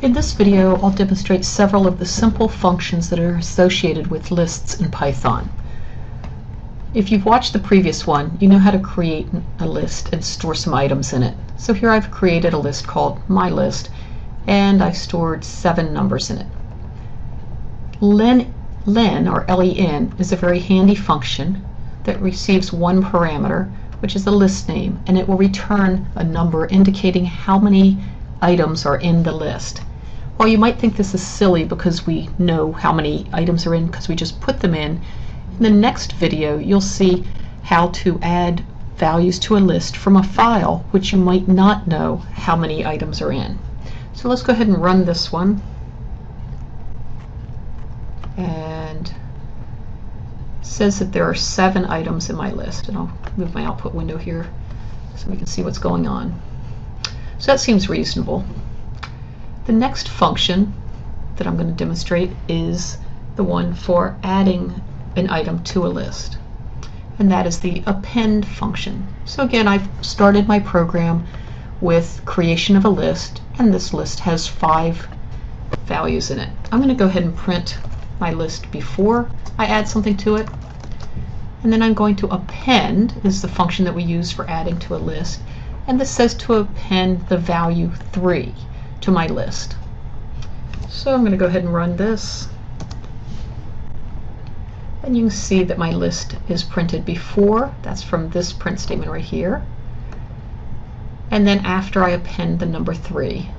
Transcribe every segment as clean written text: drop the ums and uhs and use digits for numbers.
In this video, I'll demonstrate several of the simple functions that are associated with lists in Python. If you've watched the previous one, you know how to create a list and store some items in it. So here I've created a list called MyList, and I've stored 7 numbers in it. Len, or len, is a very handy function that receives one parameter, which is the list name, and it will return a number indicating how many items are in the list. Well, you might think this is silly because we know how many items are in because we just put them in. In the next video, you'll see how to add values to a list from a file which you might not know how many items are in. So let's go ahead and run this one. And it says that there are 7 items in my list, and I'll move my output window here so we can see what's going on. So that seems reasonable. The next function that I'm going to demonstrate is the one for adding an item to a list, and that is the append function. So again, I've started my program with creation of a list, and this list has 5 values in it. I'm going to go ahead and print my list before I add something to it, and then I'm going to append. This is the function that we use for adding to a list, and this says to append the value 3 to my list. So I'm going to go ahead and run this, and you can see that my list is printed before. That's from this print statement right here, and then after I append the number 3.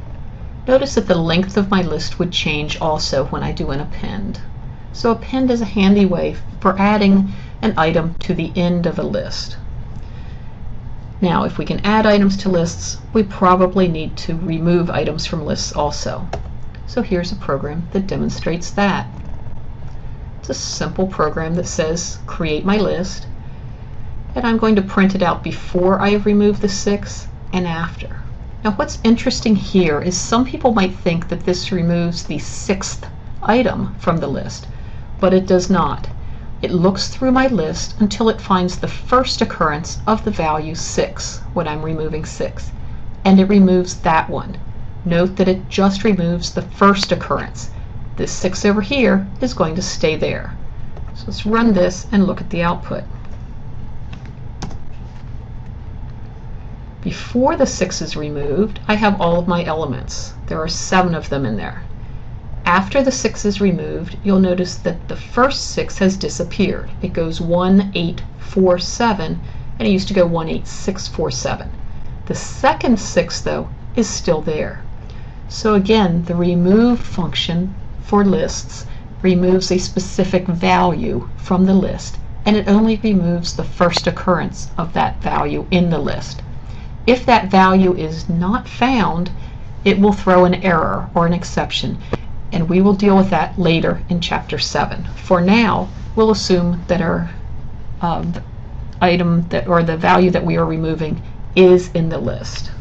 Notice that the length of my list would change also when I do an append. So append is a handy way for adding an item to the end of a list. Now, if we can add items to lists, we probably need to remove items from lists also. So here's a program that demonstrates that. It's a simple program that says create my list, and I'm going to print it out before I have removed the 6 and after. Now, what's interesting here is some people might think that this removes the 6th item from the list, but it does not. It looks through my list until it finds the first occurrence of the value 6 when I'm removing 6, and it removes that one. Note that it just removes the first occurrence. This 6 over here is going to stay there. So let's run this and look at the output. Before the 6 is removed, I have all of my elements. There are 7 of them in there. After the 6 is removed, you'll notice that the first 6 has disappeared. It goes 1, 8, 4, 7, and it used to go 1, 8, 6, 4, 7. The second 6, though, is still there. So again, the remove function for lists removes a specific value from the list, and it only removes the first occurrence of that value in the list. If that value is not found, it will throw an error or an exception, and we will deal with that later in Chapter 7. For now, we'll assume that our item or the value that we are removing is in the list.